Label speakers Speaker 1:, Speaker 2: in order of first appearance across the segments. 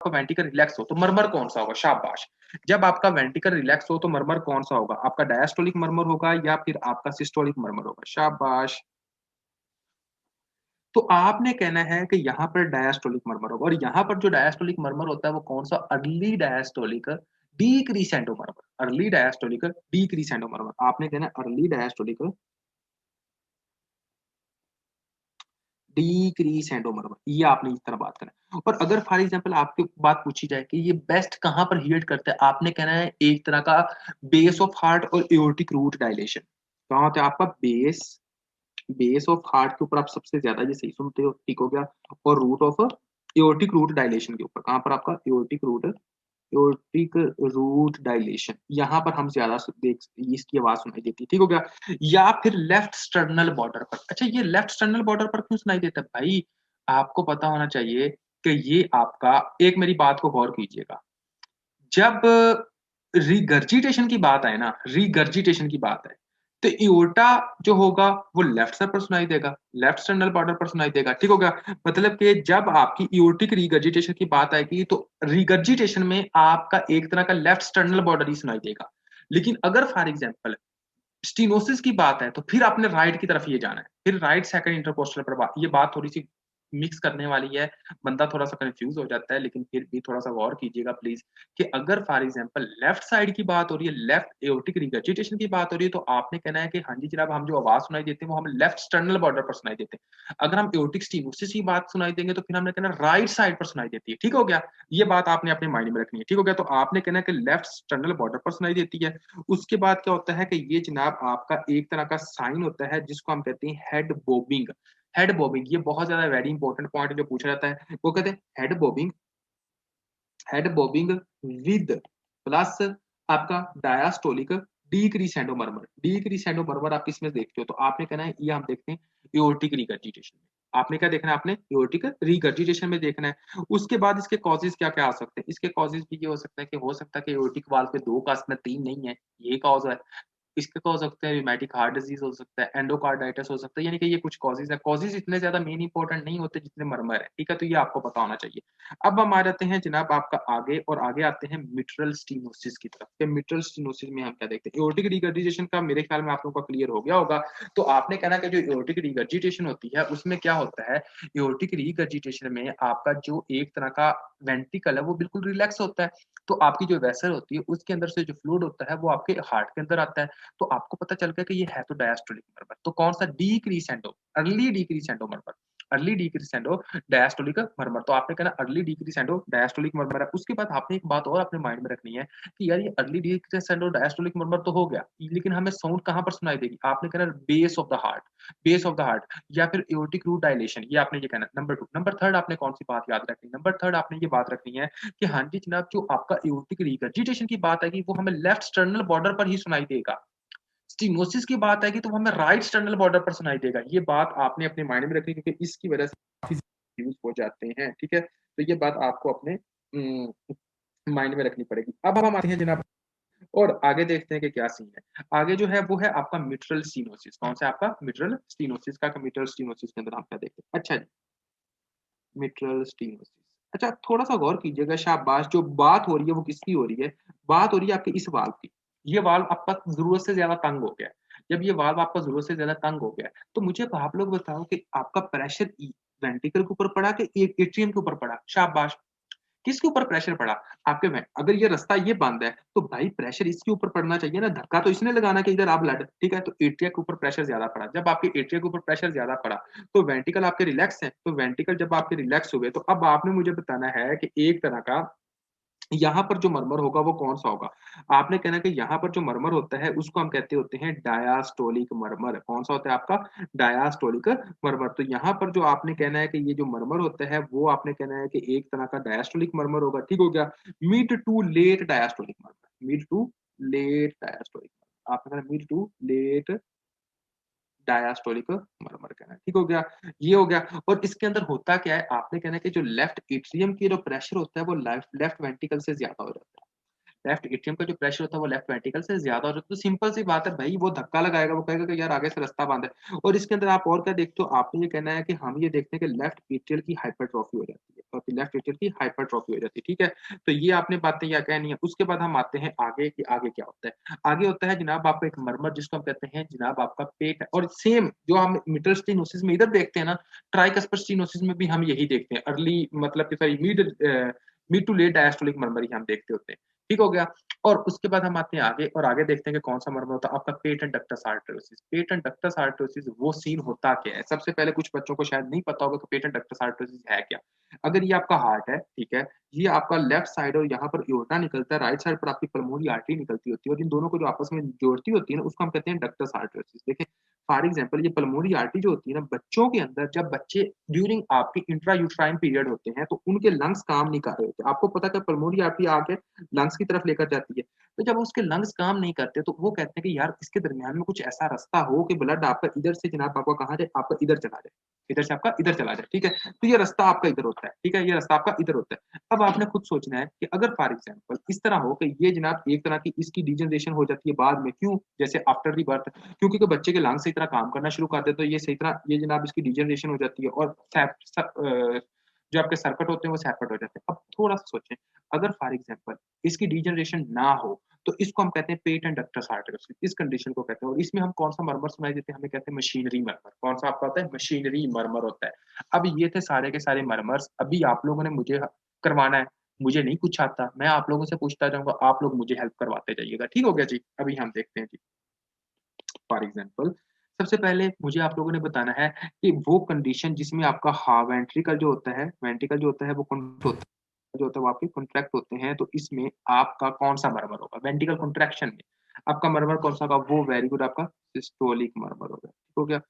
Speaker 1: आपका ventricle relax हो तो मरमर कौन सा होगा? शाबाश। जब आपका वेंट्रिकल रिलैक्स हो तो मरमर कौन सा होगा? आपका डायस्टोलिक मरमर होगा या फिर आपका सिस्टोलिक मरमर होगा? शाबाश। तो आपने कहना है कि यहाँ पर डायस्टोलिक मरमर होगा और यहाँ पर जो डायस्टोलिक मरमर होता है वो कौन सा? Early diastolic decrescendo murmur. Early diastolic decrescendo murmur. आपने कहना है अर्ली डायस्टोलिक डिक्रीसेंडो मरमर, ये आपने इस तरह बात करना है। और अगर फॉर एग्जांपल आपकी बात पूछी जाए कि ये बेस्ट कहाँ पर हिट करता है, आपने कहना है एक तरह का बेस ऑफ हार्ट और एओर्टिक रूट डायलेशन। कहाँ होता है आपका बेस? बेस ऑफ हार्ट के ऊपर आप सबसे ज्यादा ये सही सुनते हो, ठीक हो गया। और root of aortic root dilation के ऊपर, कहाँ पर आपका एओर्टिक रूट डायलेशन, यहाँ पर हम ज्यादा देख इसकी आवाज सुनाई देती है, ठीक हो गया। या फिर लेफ्ट स्टर्नल बॉर्डर पर। अच्छा, ये लेफ्ट स्टर्नल बॉर्डर पर क्यों सुनाई देता है भाई? आपको पता होना चाहिए कि ये आपका, एक मेरी बात को गौर कीजिएगा, जब रिगर्जिटेशन की बात आए ना, रिगर्जिटेशन की बात है, तो एओर्टा जो होगा वो लेफ्ट साइड पर सुनाई देगा, लेफ्ट स्टर्नल बॉर्डर पर सुनाई देगा, ठीक हो गया। मतलब कि जब आपकी एओर्टिक रिगर्जिटेशन की बात आएगी तो रिगर्जिटेशन में आपका एक तरह का लेफ्ट स्टर्नल बॉर्डर ही सुनाई देगा। लेकिन अगर फॉर एग्जांपल स्टीनोसिस की बात है तो फिर आपने राइट की तरफ ये जाना है, फिर राइट सेकंड इंटरकोस्टल पर ये बात थोड़ी सी मिक्स करने वाली है, बंदा थोड़ा सा कंफ्यूज हो जाता है, लेकिन फिर भी थोड़ा सा गौर कीजिएगा प्लीज कि अगर फॉर एग्जांपल लेफ्ट साइड की बात हो रही है, लेफ्ट एओर्टिक रिगर्जिटेशन की बात हो रही है, तो आपने कहना है कि हाँ जी जनाब, हम जो आवाज सुनाई देते हैं वो हमें लेफ्ट स्टर्नल बॉर्डर पर सुनाई देते हैं। अगर हम एओर्टिक स्टीनोसिस की बात सुनाई देंगे तो फिर हमने कहना राइट साइड पर सुनाई देती है, ठीक हो गया। ये बात आपने अपने माइंड में रखनी है, ठीक हो गया। तो आपने कहना है कि लेफ्ट स्टर्नल बॉर्डर पर सुनाई देती है। उसके बाद क्या होता है कि ये जनाब आपका एक तरह का साइन होता है जिसको हम कहते हैं हेड बॉबिंग। हेड बॉबिंग, ये बहुत ज्यादा वेरी इंपॉर्टेंट पॉइंट जो पूछा जाता है, वो कहते हैं head bobbing. Head bobbing with plus आपका डायास्टोलिक डीक्रीसेंडो मर्मर। डीक्रीसेंडो मर्मर आप किसमें देखते हो? तो आपने कहना है ये हम देखते हैं एओर्टिक रिगर्जिटेशन में। आपने क्या देखना है? आपने एओर्टिक रिगर्जिटेशन में देखना है। उसके बाद इसके कॉजेज क्या क्या आ सकते हैं? इसके कॉजेज भी ये हो सकता है कि हो सकता है कि एओर्टिक वाल्व के दो कास्ट में तीन नहीं है, ये कॉज है। इसके कॉज हो सकते हैं रूमेटिक हार्ट डिजीज हो सकता है, एंडोकार्डाइटिस हो सकता है, यानी कि ये कुछ कॉजेज है। कॉजेज इतने ज्यादा मेन इंपॉर्टेंट नहीं होते जितने मरमर है, ठीक है। तो ये आपको पता होना चाहिए। अब हम आ जाते हैं जनाब आपका आगे, और आगे आते हैं मिट्रल स्टीनोसिस की तरफ। कि मिट्रल स्टीनोसिस में हम क्या देखते हैं? एओर्टिक रिगर्जिटेशन का मेरे ख्याल में आप लोगों का क्लियर हो गया होगा। तो आपने कहना कि जो एओर्टिक रिगर्जिटेशन होती है उसमें क्या होता है? एओर्टिक रिगर्जिटेशन में आपका जो एक तरह का वेंट्रिकल है वो बिल्कुल रिलैक्स होता है। तो आपकी जो वेसल होती है उसके अंदर से जो फ्लूइड होता है वो आपके हार्ट के अंदर आता है। तो आपको पता चल गया कि ये है तो डायस्टोलिक मरमर। तो कौन सा? Decrescendo, early decrescendo murmur. Early decrescendo diastolic murmur. तो आपने कहना अर्ली डिक्रीसेंडो डायस्टोलिक मरमर है। उसके बाद आपने एक बात और अपने माइंड में रखनी है कि यार ये अर्ली डिक्रीसेंडो डायस्टोलिक मरमर तो हो गया, लेकिन हमें साउंड कहाँ पर सुनाई देगी? आपने कहना base of the heart, base of the heart, या फिर एओर्टिक रूट डायलेशन, ये आपने ये कहना। नंबर 2, नंबर थर्ड आपने कौन सी बात याद रखनी? नंबर थर्ड आपने ये बात रखनी है कि हाँ जी जनाब, जो आपका एओर्टिक रिगर्जिटेशन की बात है वो हमें लेफ्ट स्टर्नल बॉर्डर पर ही सुनाई देगा। स्टीनोसिस की बात आएगी तो हमें राइट स्टर्नल बॉर्डर पर सुनाई देगा। ये बात आपने अपने माइंड में रखनी, क्योंकि इसकी वजह से काफी यूज हो जाते हैं, ठीक है। तो ये बात आपको अपने माइंड में रखनी पड़ेगी। अब हम आते हैं जनाब और आगे देखते हैं कि क्या सीन है। आगे जो है वो है आपका मिट्रल स्टीनोसिस। कौन सा? आपका मिट्रल स्टीनोसिस का। मिट्रल स्टीनोसिस के अंदर हम क्या देखते हैं? अच्छा जी, मिट्रल स्टीनोसिस। अच्छा, थोड़ा सा गौर कीजिएगा, शाबाश। जो बात हो रही है वो किसकी हो रही है? बात हो रही है आपके इस वाल्व की। ये वाल्व आपका जरूरत से ज्यादा तंग हो गया है। जब ये वाल्व आपका जरूरत से ज्यादा तंग हो गया है तो मुझे अब आप लोग बताओ कि आपका प्रेशर वेंट्रिकल के ऊपर पड़ा कि एट्रियम के ऊपर पड़ा? शाबाश। किसके ऊपर प्रेशर पड़ा? आपके में। अगर ये रास्ता ये बंद है तो भाई प्रेशर इसके ऊपर पड़ना चाहिए ना, धक्का तो इसने लगाना कि इधर आप ब्लड, ठीक है। तो एट्रिया के ऊपर प्रेशर ज्यादा पड़ा। जब आपके एट्रिया के ऊपर प्रेशर ज्यादा पड़ा तो वेंट्रिकल आपके रिलैक्स है। तो वेंट्रिकल जब आपके रिलैक्स हुए तो अब आपने मुझे बताना है कि एक तरह का यहाँ पर जो मरमर होगा वो कौन सा होगा? आपने कहना कि यहाँ पर जो मरमर होता है उसको हम कहते होते हैं डायास्टोलिक मरमर। कौन सा होता है आपका? डायास्टोलिक मरमर। तो यहाँ पर जो आपने कहना है कि ये जो मरमर होता है वो आपने कहना है कि एक तरह का डायास्टोलिक मरमर होगा, ठीक हो गया। Mid to late diastolic murmur, mid to late diastolic murmur. आपने कहना mid to late diastolic murmur कहना है, ठीक हो गया। ये हो गया। और इसके अंदर होता क्या है? आपने कहना है कि जो लेफ्ट एट्रियम की जो प्रेशर होता है वो लेफ्ट वेंट्रिकल से ज्यादा हो जाता है। लेफ्ट एट्रियम का जो प्रेशर होता है वो लेफ्ट वेंट्रिकल से ज्यादा हो जाता है। तो सिंपल सी बात है भाई, वो धक्का लगाएगा, वो कहेगा कि यार आगे से रास्ता बंद है। और इसके अंदर आप और क्या देखते हो? आपने ये कहना है कि हम ये देखते हैं कि लेफ्ट एट्रियल की हाइपरट्रॉफी हो जाती है। लेफ्ट एट्रियल की हाइपरट्रॉफी हो जाती है, ठीक है। तो ये आपने बातें क्या कहनी है। उसके बाद हम आते हैं आगे कि आगे क्या होता है। आगे होता है जनाब आपका एक मर्मर जिसको हम कहते हैं जनाब आपका पेट है, और सेम जो हम मिडल स्टेनोसिस में इधर देखते हैं ना, ट्राइकस्पर स्टेनोसिस में भी हम यही देखते हैं। अर्ली मतलब कि sorry mid to late diastolic murmur ही हम देखते होते हैं, ठीक हो गया। और उसके बाद हम आते हैं आगे, और आगे देखते हैं कि कौन सा मर्मर होता है आपका पेटेंट डक्टस आर्टरोसिस। पेटेंट डक्टस आर्टरोसिस वो सीन होता क्या है। सबसे पहले कुछ बच्चों को शायद नहीं पता होगा कि पेटेंट डक्टस आर्टरोसिस है क्या। अगर ये आपका हार्ट है, ठीक है, ये आपका लेफ्ट साइड और यहाँ पर एओर्टा निकलता है, राइट साइड पर आपकी पल्मोनरी आर्टरी निकलती होती है, और इन दोनों को जो आपस में जोड़ती होती है ना, उसको हम कहते हैं डक्टस आर्टरोसिस। देखें फॉर एग्जाम्पल ये पल्मोनरी आर्टरी जो होती है ना, बच्चों के अंदर जब बच्चे ड्यूरिंग आपके इंट्रा यूट्राइन पीरियड होते हैं तो उनके लंग्स काम नहीं कर रहे होते। आपको पता है पल्मोनरी आर्टरी आके लंग्स की तरफ लेकर जाती है। तो जब उसके लंग्स काम नहीं करते तो वो कहते हैं कि यार इसके दरमियान में कुछ ऐसा रास्ता हो कि ब्लड आपका इधर से जनाब आपका कहाँ जाए, आपका इधर चला जाए, इधर से आपका इधर चला जाए, ठीक है। तो ये रास्ता आपका इधर होता है, ठीक है, ये रास्ता आपका इधर होता है। अब आपने खुद सोचना है कि अगर फॉर एग्जाम्पल इस तरह हो कि ये जनाब एक तरह की इसकी डिजनरेशन हो जाती है बाद में, क्यों, जैसे आफ्टर दी बर्थ, क्योंकि तो बच्चे के लंग्स सही तरह काम करना शुरू कर देते तो ये सही तरह ये जनाब इसकी डिजनरेशन हो जाती है, और जो आपके सर्किट होते हैं वो सेपरेट हो जाते हैं। अब थोड़ा सा सोचें, अगर फॉर एग्जाम्पल इसकी डिजनरेशन ना हो तो इसको हम कहते हैं पेटेंट डक्टस आर्टरोसिस, इस कंडीशन को कहते हैं। और इसमें हम कौन सा मर्मर सुनाई देते हैं, हमें कहते हैं मशीनरी मर्मर। कौन सा आपका होता है, मशीनरी मर्मर होता है। अब ये थे सारे के सारे मर्मर्स। अभी आप लोगों ने मुझे करवाना है, मुझे नहीं कुछ आता, मैं आप लोगों से पूछता जाऊंगा, आप लोग मुझे हेल्प करवाते जाइएगा, ठीक हो गया जी। अभी हम देखते हैं जी, फॉर एग्जाम्पल सबसे पहले मुझे आप लोगों ने बताना है कि वो कंडीशन जिसमें आपका हा वेंट्रिकल जो होता है, वेंट्रिकल जो होता है वो जो होता है वो आपके कॉन्ट्रैक्ट होते हैं, तो इसमें आपका कौन सा मर्मर होगा वेंट्रिकल कॉन्ट्रैक्शन में। आपका मर्मर कौन सा होगा, वो वेरी गुड आपका सिस्टोलिक मर्मर होगा, ठीक हो गया।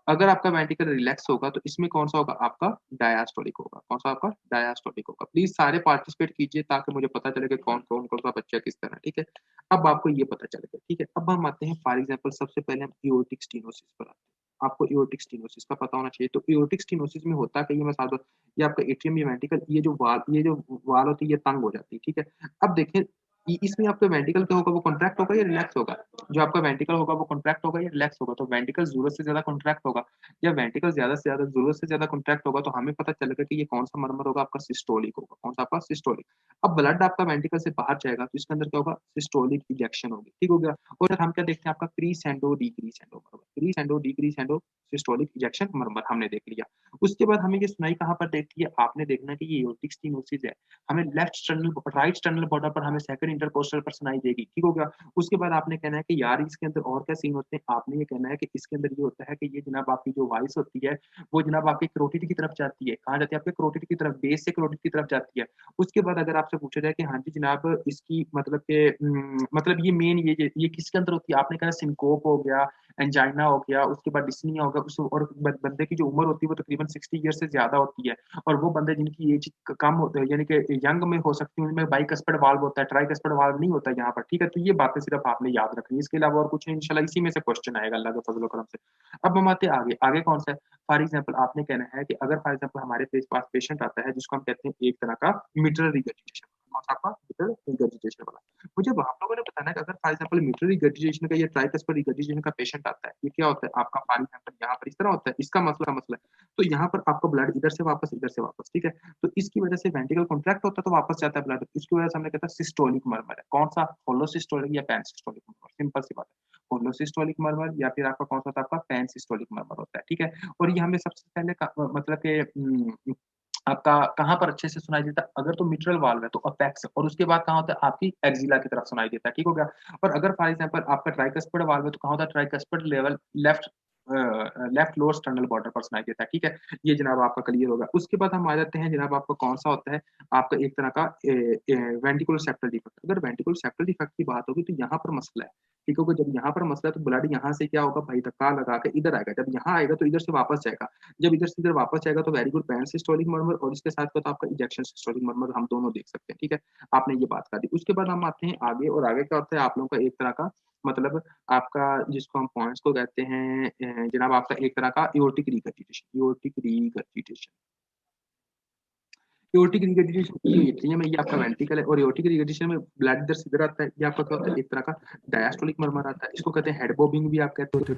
Speaker 1: अगर आपका वेंट्रिकल रिलैक्स होगा तो इसमें कौन सा होगा, आपका डायस्टोलिक होगा। कौन सा आपका डायस्टोलिक होगा। प्लीज सारे पार्टिसिपेट कीजिए ताकि मुझे पता चले कि कौन कौन कौन सा बच्चा किस तरह, ठीक है। अब आपको ये पता चलेगा, ठीक है। अब हम आते हैं फॉर एग्जाम्पल सबसे पहले हम एओर्टिक स्टेनोसिस पर आते हैं। आपको एओर्टिक स्टेनोसिस का पता होना चाहिए। तो एओर्टिक स्टेनोसिस में होता है कि ये मैं साथ ये आपका एट्रियम ये वेंट्रिकल ये जो वाल होती है ये तंग हो जाती है, ठीक है। अब देखें इसमें आपका वेंट्रिकल क्या होगा, वो कॉन्ट्रैक्ट होगा या रिलैक्स होगा। जो आपका वेंट्रिकल होगा वो कॉन्ट्रैक्ट होगा या रिलैक्स होगा। तो वेंट्रिकल जरूरत से ज्यादा कॉन्ट्रैक्ट होगा, या वेंट्रिकल ज्यादा से ज्यादा जरूरत से ज्यादा कॉन्ट्रैक्ट होगा, तो हमें पता चलेगा कि ये कौन सा मर्मर होगा, आपका सिस्टोलिक होगा। कौन सा आपका सिस्टोलिक। अब ब्लड आपका वेंट्रिकल से बाहर जाएगा तो इसके अंदर क्या होगा, सिस्टोलिक इजेक्शन होगी, ठीक हो गया। और हम क्या देखते हैं, आपका क्रीसेंडो डिक्रीसेंडो मर्मर, क्रीसेंडो डिक्रीसेंडो सिस्टोलिक इजेक्शन मर्मर हमने देख लिया। उसके बाद हमें ये सुनाई कहाँ पर देखती है, आपने देखना कि ये एओर्टिक स्टेनोसिस है, हमें left sternal right sternal border पर हमें सेकंड इंटरकोस्टल पर सुनाई देगी, ठीक हो गया। उसके बाद आपने कहना है कि यार इसके अंदर और क्या सीन होते हैं, आपने ये कहना है कि इसके अंदर ये होता है कि ये जनाब आपकी जो वॉइस होती है वो जनाब आपकी करोटिड की तरफ जाती है। कहाँ जाती है, आपके करोटिड की तरफ, बेस से करोटिड की तरफ जाती है। उसके बाद अगर आपसे पूछा जाए कि हाँ जी जनाब इसकी मतलब के मतलब ये मेन ये किसके अंदर होती है, आपने कहा सिंकोप हो गया, एंजाइना हो गया, उसके बाद डिस्निया हो गया। और बंदे की जो उम्र होती है वो तकरीबन 60 ईयर से ज्यादा होती है। और वो बंदे जिनकी एज कम होते हैं यानी कि यंग में हो सकती है, उनमें बाइकस्पेड वाल्व होता है, ट्राइकस्पेड वाल्व नहीं होता है यहाँ पर, ठीक है। तो ये बातें सिर्फ आपने याद रखनी है, इसके अलावा और कुछ नहीं। इंशाल्लाह इसी में से क्वेश्चन आएगा अल्लाह के फजल करम से। अब हम आते हैं आगे, आगे कौन सा है। फॉर एग्जाम्पल आपने कहना है कि अगर फॉर एग्जाम्पल हमारे पास पेशेंट आता है जिसको हम कहते हैं एक तरह का मिट्रल रिगर्जिटेशन, कौन सा आपका मिट्रल रिगर्जिटेशन वाला। मुझे आप लोगों ने बताना है कि अगर फॉर एग्जाम्पल मिट्रल रिगर्जिटेशन का या ट्राइकस्पेड रिगर्जिटेशन का पेशेंट आता है, ये क्या होता है आपका फॉर एग्जाम्पल यहाँ पर इस तरह होता है, इसका मसला है। तो यहाँ पर आपका ब्लड इधर से वापस, ठीक है। तो इसकी वजह से वेंट्रिकल कॉन्ट्रैक्ट होता है तो वापस जाता है ब्लड, इसकी वजह से हमने कहता है सिस्टोलिक मर्मर है। कौन सा, होलोसिस्टोलिक या पैनसिस्टोलिक मर्मर, सिंपल सी बात है। होलोसिस्टोलिक मर्मर या फिर आपका कौन सा था, आपका पैनसिस्टोलिक मर्मर होता है, ठीक है। और ये हमें सबसे पहले मतलब के आपका कहाँ पर अच्छे से सुनाई देता है, अगर तो मिट्रल वाल्व है तो अपेक्स, और उसके बाद कहाँ होता है आपकी एक्सिला की तरफ सुनाई देता है, ठीक हो गया। और अगर फॉर एग्जाम्पल आपका ट्राइकस्पिड वाल्व है तो कहाँ होता है, tricuspid level left left lower sternal border पर सुनाई देता है, ठीक है। ये जनाब आपका क्लियर होगा। उसके बाद हम आ जाते हैं जनाब आपका कौन सा होता है, आपका एक तरह का वेंट्रिकुलर सेप्टल डिफेक्ट। अगर वेंट्रिकुलर सेप्टल डिफेक्ट की बात होगी तो यहाँ पर मसला है, ठीक होगा। जब यहाँ पर मसला है तो ब्लड यहाँ से क्या होगा भाई, धक्का लगा के इधर आएगा, जब यहाँ आएगा तो इधर से वापस जाएगा, जब इधर से इधर वापस जाएगा तो very good pan systolic murmur, और इसके साथ तो आपका इजेक्शन सिस्टोलिक मर्मर हम दोनों देख सकते हैं, ठीक है। आपने ये बात कर दी। उसके बाद हम आते हैं आगे, और आगे क्या होता है आप लोगों का एक तरह का मतलब आपका जिसको हम पॉइंट्स को कहते हैं जनाब आपका एक तरह का aortic regurgitation, aortic regurgitation. Aortic regurgitation ये एट्रियम है, ये आपका वेंट्रिकल है, और एओर्टिक रिगर्जिटेशन में ब्लड इधर से इधर आता है, ये आपका क्या होता है, एक तरह का डायस्टोलिक मर्मर आता है, इसको कहते हैं हेड बॉबिंग भी आप कहते हो।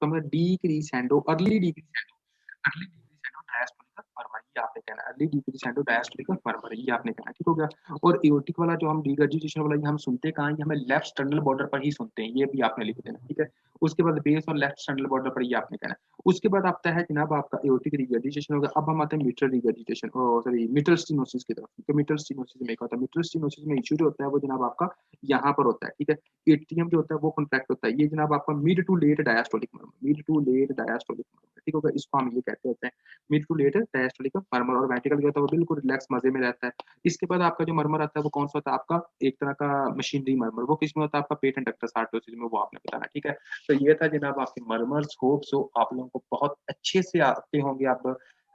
Speaker 1: तो मैं डीक्रीसेंडो अर्ली डिक्रीसेंडो डायस्टोलिक मर्मर, ये आपने कहना है, अर्ली डिक्रीजेंट ऑफ डायस्टोलिक मर्मर, ये आपने कहना है, ठीक हो गया। और एओर्टिक वाला जो हम रिगर्जिटेशन वाला ये हम सुनते कहाँ हैं, ये हमें लेफ्ट स्टर्नल बॉर्डर पर ही सुनते हैं, ये भी आपने लिख देना, ठीक है। उसके बाद बेस और लेफ्ट स्टर्नल बॉर्डर पर ये आपने कहना है। उसके बाद आता है जनाब आपका एओर्टिक रिगर्जिटेशन हो गया। अब हम आते हैं mitral regurgitation, sorry mitral stenosis की तरफ। तो मिट्रल स्टेनोसिस में क्या होता है, मिट्रल स्टेनोसिस में इश्यू जो होता है वो जनाब आपका यहाँ पर होता है, ठीक है। एट्रियम जो होता है वो कॉन्ट्रैक्ट होता है, ये जनाब आपका mid to late diastolic murmur, mid to late diastolic murmur, ठीक होगा, इसको हम ये कहते होते हैं mid to late diastolic murmur. और वेंट्रिकल जो होता है वो बिल्कुल रिलैक्स मजे में रहता है। इसके बाद आपका जो मर्मर आता है वो कौन सा होता है आपका, एक तरह का मशीनरी मर्मर, वो किसमें होता है आपका पेट एंड डक्टस आर्टोसिस में, वो आपने बताना, ठीक है। तो ये था जनाब आपके मर्मर्स। होप सो आप लोगों को बहुत अच्छे से आते होंगे आप,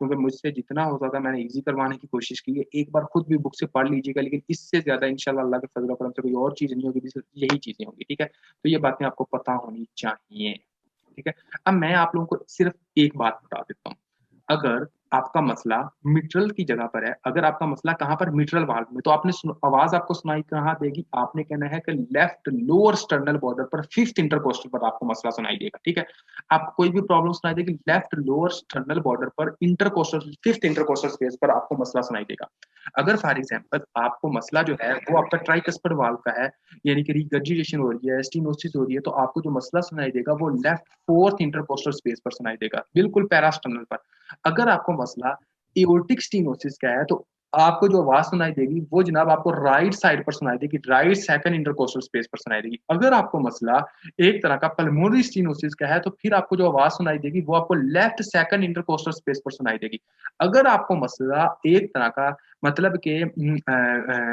Speaker 1: क्योंकि मुझसे जितना हो सका मैंने इजी करवाने की कोशिश की है। एक बार खुद भी बुक से पढ़ लीजिएगा, लेकिन इससे ज्यादा इंशाल्लाह अल्लाह के फजल करम से कोई और चीज नहीं होगी, यही चीजें होंगी, ठीक है। तो ये बातें आपको पता होनी चाहिए, ठीक है। अब मैं आप लोगों को सिर्फ एक बात बता देता हूँ, अगर आपका मसला मिट्रल की जगह पर है, अगर आपका मसला कहाँ पर, मिट्रल वाल्व में, तो आपने आवाज आपको सुनाई कहाँ देगी, आपने कहना है कि लेफ्ट लोअर स्टर्नल बॉर्डर पर फिफ्थ इंटरकोस्टल पर आपको मसला सुनाई देगा, ठीक है। आपको कोई भी प्रॉब्लम सुनाई देगी लेफ्ट लोअर स्टर्नल बॉर्डर पर इंटरकोस्टल, फिफ्थ इंटरकोस्टल स्पेस पर आपको मसला सुनाई देगा। अगर फॉर एग्जाम्पल आपको मसला जो है वो आपका ट्राइकस्पर वाल्व का है, यानी कि रिगर्जिटेशन हो रही है, स्टीनोसिस हो रही है, तो आपको जो मसला सुनाई देगा वो लेफ्ट फोर्थ इंटरकोस्टल स्पेस पर सुनाई देगा, बिल्कुल पैरास्टर्नल पर। अगर आपको मसला एओर्टिक स्टीनोसिस का है, तो आपको जो आवाज सुनाई देगी वो जनाब आपको राइट साइड पर सुनाई देगी, राइट सेकंड इंटरकोस्टल स्पेस पर सुनाई देगी। अगर आपको मसला एक तरह का पल्मोनरी स्टीनोसिस का है, तो फिर आपको जो आवाज सुनाई देगी वो आपको लेफ्ट सेकंड इंटरकोस्टल स्पेस पर सुनाई देगी। अगर आपको मसला एक तरह का मतलब के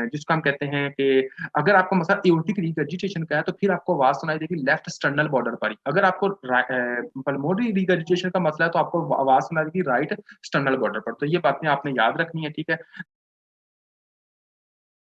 Speaker 1: जिसको हम कहते हैं कि अगर आपको मसला एओर्टिक रिगर्जिटेशन का है, तो फिर आपको आवाज सुनाई देगी लेफ्ट स्टर्नल बॉर्डर पर ही। अगर आपको पल्मोनरी रिगर्जिटेशन का मसला है, तो आपको आवाज सुनाई देगी राइट स्टर्नल बॉर्डर पर। तो ये बातें आपने याद रखनी है, ठीक है।